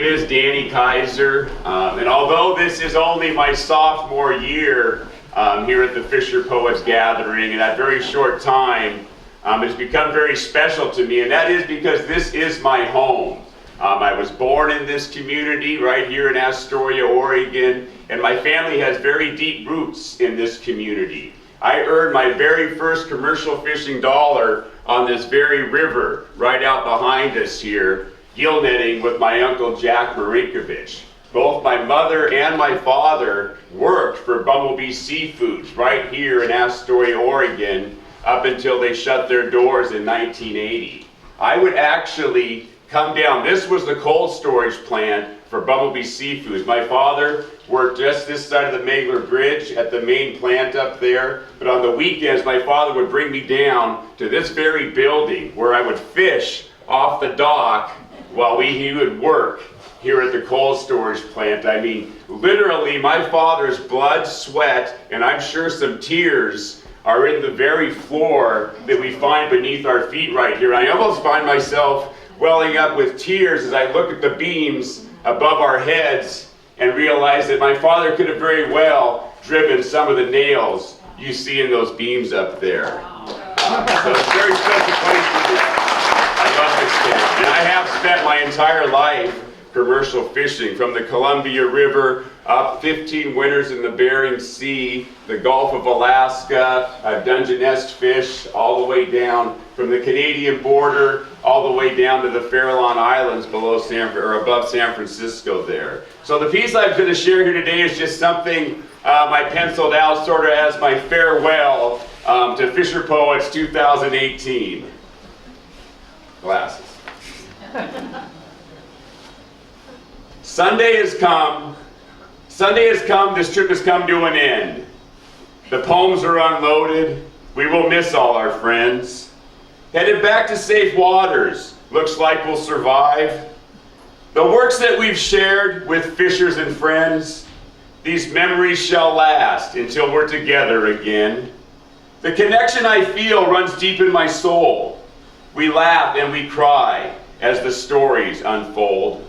is Danny Kaiser, and although this is only my sophomore year here at the Fisher Poets Gathering, in that very short time, it's become very special to me, and that is because this is my home. I was born in this community right here in Astoria, Oregon, and my family has very deep roots in this community. I earned my very first commercial fishing dollar on this very river right out behind us here, gill netting with my Uncle Jack Marinkovich. Both my mother and my father worked for Bumblebee Seafoods right here in Astoria, Oregon, up until they shut their doors in 1980. I would actually come down. This was the cold storage plant for Bumblebee Seafoods. My father worked just this side of the Megler Bridge at the main plant up there, but on the weekends my father would bring me down to this very building where I would fish off the dock while he would work here at the cold storage plant. I mean, literally my father's blood, sweat, and I'm sure some tears are in the very floor that we find beneath our feet right here. I almost find myself welling up with tears as I look at the beams above our heads and realize that my father could have very well driven some of the nails you see in those beams up there. So it's a very special place to be. I love this place. And I have spent my entire life commercial fishing, from the Columbia River up 15 winters in the Bering Sea, the Gulf of Alaska. I've Dungeness fished all the way down from the Canadian border all the way down to the Farallon Islands below above San Francisco there. So the piece I'm going to share here today is just something I penciled out sort of as my farewell to Fisher Poets 2018. Glasses. Sunday has come, this trip has come to an end. The poems are unloaded, we will miss all our friends. Headed back to safe waters, looks like we'll survive. The works that we've shared with fishers and friends, these memories shall last until we're together again. The connection I feel runs deep in my soul. We laugh and we cry as the stories unfold.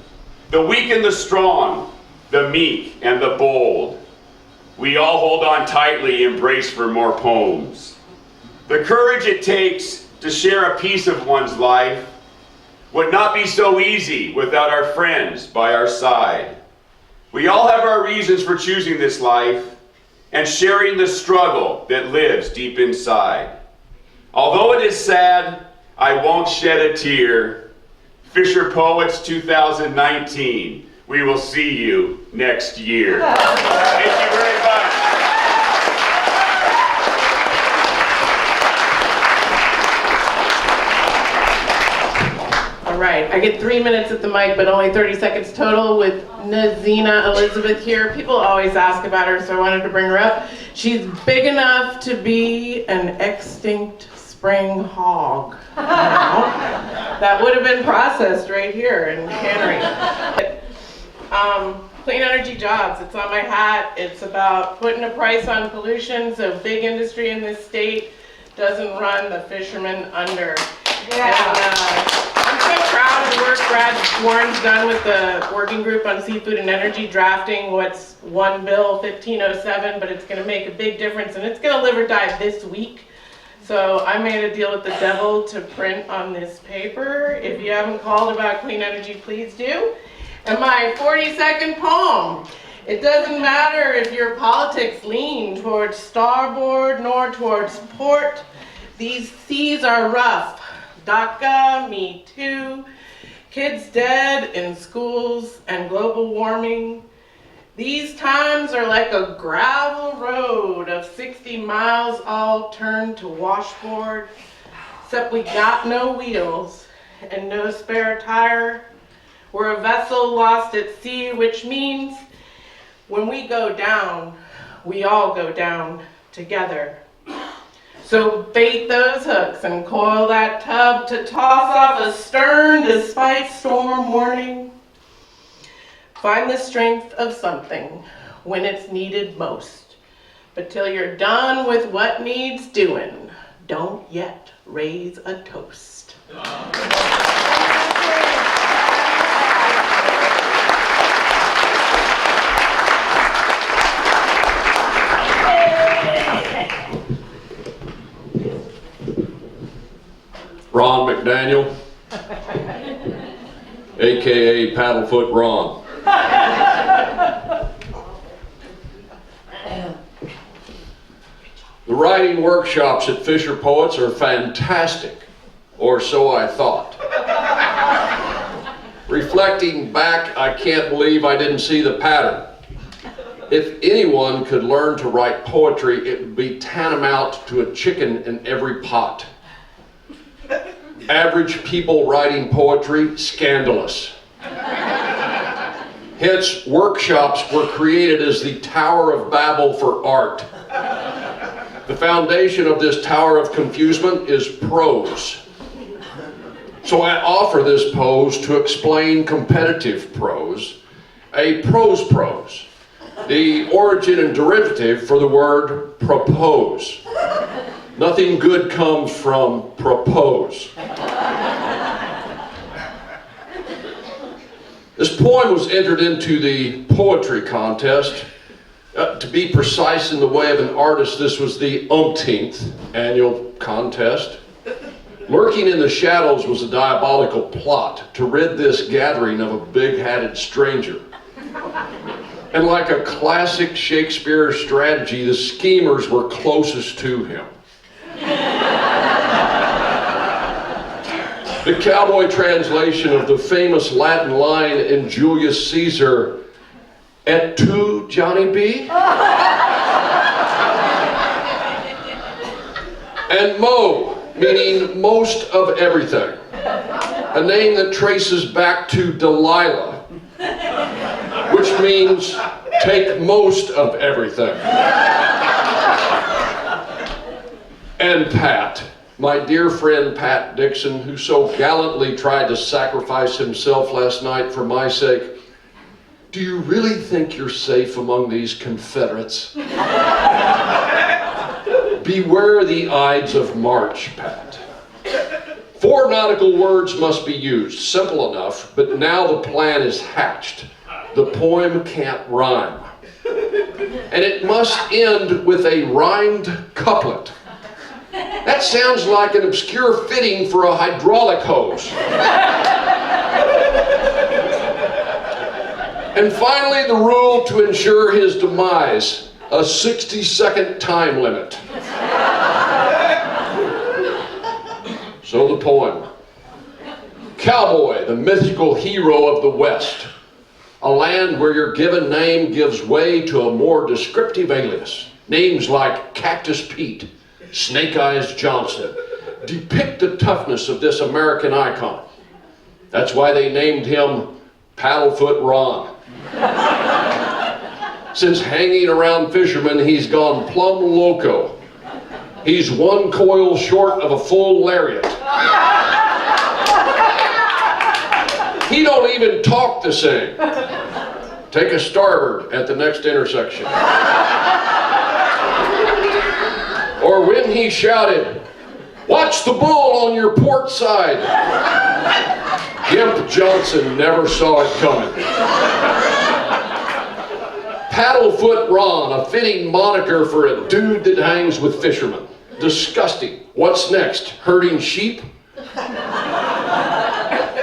The weak and the strong, the meek and the bold. We all hold on tightly, embrace for more poems. The courage it takes to share a piece of one's life would not be so easy without our friends by our side. We all have our reasons for choosing this life and sharing the struggle that lives deep inside. Although it is sad, I won't shed a tear. Fisher Poets 2019. We will see you next year. Thank you very much. All right, I get 3 minutes at the mic, but only 30 seconds total with Nazina Elizabeth here. People always ask about her, so I wanted to bring her up. She's big enough to be an extinct spring hog. That would have been processed right here in Cannery. Clean energy jobs, it's on my hat. It's about putting a price on pollution so big industry in this state doesn't run the fishermen under. Yeah. And, I'm so proud of the work Brad Warren's done with the working group on seafood and energy, drafting what's one bill 1507, but it's going to make a big difference, and it's going to live or die this week. So I made a deal with the devil to print on this paper. If you haven't called about clean energy, please do. And my 40-second poem. It doesn't matter if your politics lean towards starboard nor towards port. These seas are rough. DACA, Me Too, kids dead in schools, and global warming. These times are like a gravel road of 60 miles all turned to washboard, except we got no wheels and no spare tire. We're a vessel lost at sea, which means when we go down, we all go down together. So bait those hooks and coil that tub to toss off astern despite storm warning. Find the strength of something when it's needed most. But till you're done with what needs doing, don't yet raise a toast. Daniel, aka Paddlefoot Ron. The writing workshops at Fisher Poets are fantastic, or so I thought. Reflecting back, I can't believe I didn't see the pattern. If anyone could learn to write poetry, it would be tantamount to a chicken in every pot. Average people writing poetry, scandalous. Hence, workshops were created as the Tower of Babel for art. The foundation of this Tower of Confusement is prose. So I offer this pose to explain competitive prose, a prose, the origin and derivative for the word propose. Nothing good comes from propose. This poem was entered into the poetry contest. To be precise, in the way of an artist, this was the umpteenth annual contest. Lurking in the shadows was a diabolical plot to rid this gathering of a big-hatted stranger. And like a classic Shakespeare strategy, the schemers were closest to him. The cowboy translation of the famous Latin line in Julius Caesar, "Et tu, Johnny B?" And Mo, meaning most of everything. A name that traces back to Delilah, which means take most of everything. And Pat, my dear friend Pat Dixon, who so gallantly tried to sacrifice himself last night for my sake. Do you really think you're safe among these Confederates? Beware the Ides of March, Pat. 4 nautical words must be used, simple enough, but now the plan is hatched. The poem can't rhyme. And it must end with a rhymed couplet. That sounds like an obscure fitting for a hydraulic hose. And finally, the rule to ensure his demise, a 60-second time limit. So the poem. Cowboy, the mythical hero of the West. A land where your given name gives way to a more descriptive alias. Names like Cactus Pete, Snake Eyes Johnson depict the toughness of this American icon. That's why they named him Paddlefoot Ron. Since hanging around fishermen, he's gone plumb loco. He's 1 coil short of a full lariat. He don't even talk the same. Take a starboard at the next intersection. Or when he shouted, "Watch the bull on your port side." Gimp Johnson never saw it coming. Paddlefoot Ron, a fitting moniker for a dude that hangs with fishermen. Disgusting. What's next? Herding sheep?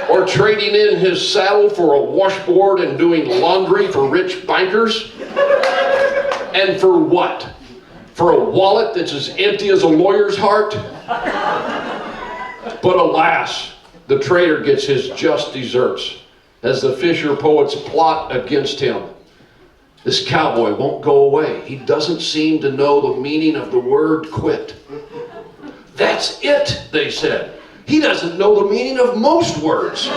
Or trading in his saddle for a washboard and doing laundry for rich bankers? And for what? For a wallet that's as empty as a lawyer's heart? But alas, the traitor gets his just deserts as the Fisher Poets plot against him. This cowboy won't go away. He doesn't seem to know the meaning of the word quit. That's it, they said. He doesn't know the meaning of most words.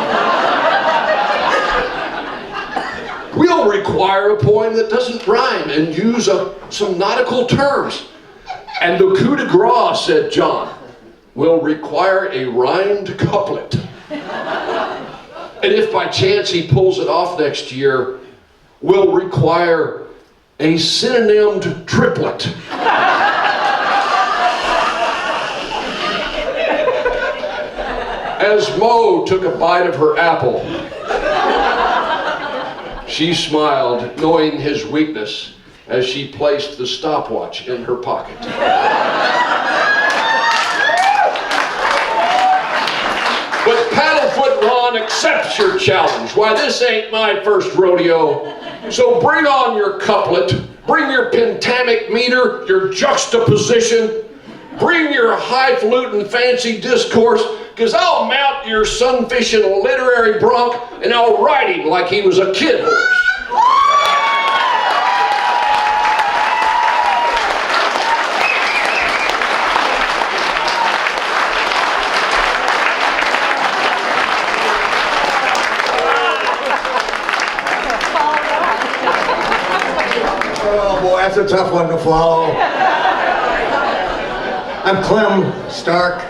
We'll require a poem that doesn't rhyme and use some nautical terms. And the coup de grace, said John, will require a rhymed couplet. And if by chance he pulls it off next year, will require a synonymed triplet. As Mo took a bite of her apple, she smiled, knowing his weakness, as she placed the stopwatch in her pocket. everyone accepts your challenge. Why, this ain't my first rodeo. So bring on your couplet, bring your pentamic meter, your juxtaposition, bring your highfalutin fancy discourse, because I'll mount your sun-fishing literary bronc and I'll ride him like he was a kid horse. Oh boy, that's a tough one to follow. I'm Clem Stark.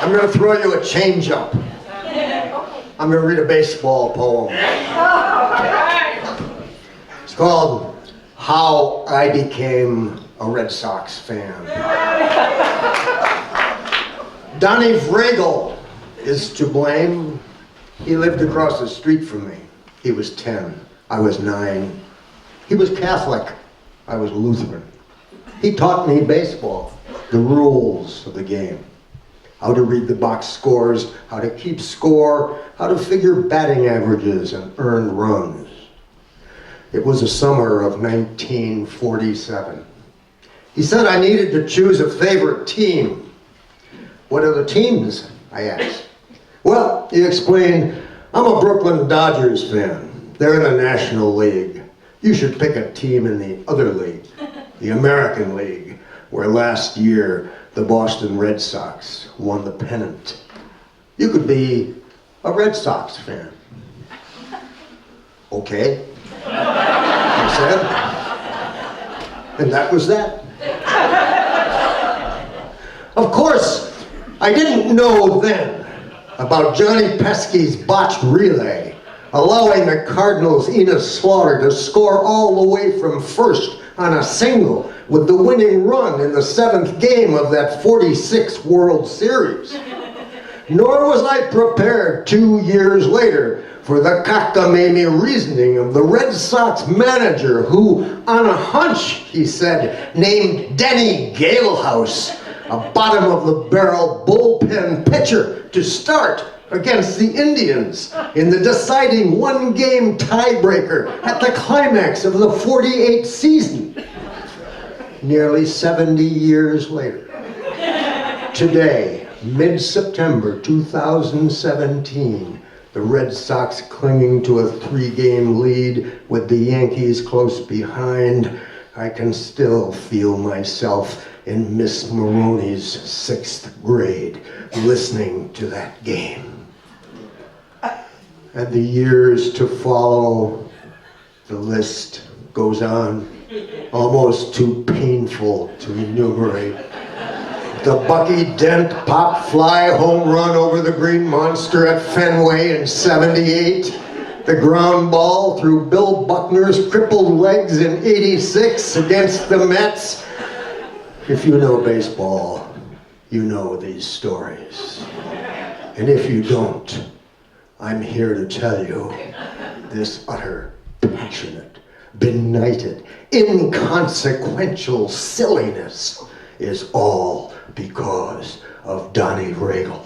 I'm going to throw you a change-up. I'm going to read a baseball poem. It's called How I Became a Red Sox Fan. Donnie Vragel is to blame. He lived across the street from me. He was 10. I was 9. He was Catholic. I was Lutheran. He taught me baseball, the rules of the game. How to read the box scores, how to keep score, how to figure batting averages and earned runs. It was the summer of 1947. He said I needed to choose a favorite team. What are the teams? I asked. Well, he explained, I'm a Brooklyn Dodgers fan. They're in the National League. You should pick a team in the other league, the American League, where last year the Boston Red Sox won the pennant. You could be a Red Sox fan. Okay, he said. And that was that. Of course, I didn't know then about Johnny Pesky's botched relay, allowing the Cardinals' Enos Slaughter to score all the way from first on a single with the winning run in the 7th game of that 46 World Series. Nor was I prepared 2 years later for the cockamamie reasoning of the Red Sox manager who, on a hunch, he said, named Denny Galehouse, a bottom-of-the-barrel bullpen pitcher, to start against the Indians in the deciding one-game tiebreaker at the climax of the 48th season. Nearly 70 years later, today, mid-September 2017, the Red Sox clinging to a 3-game lead with the Yankees close behind, I can still feel myself in Miss Maroney's 6th grade listening to that game. And the years to follow, the list goes on, almost too painful to enumerate. The Bucky Dent pop fly home run over the Green Monster at Fenway in '78. The ground ball through Bill Buckner's crippled legs in '86 against the Mets. If you know baseball, you know these stories. And if you don't, I'm here to tell you this utter, passionate, benighted, inconsequential silliness is all because of Donnie Vragel.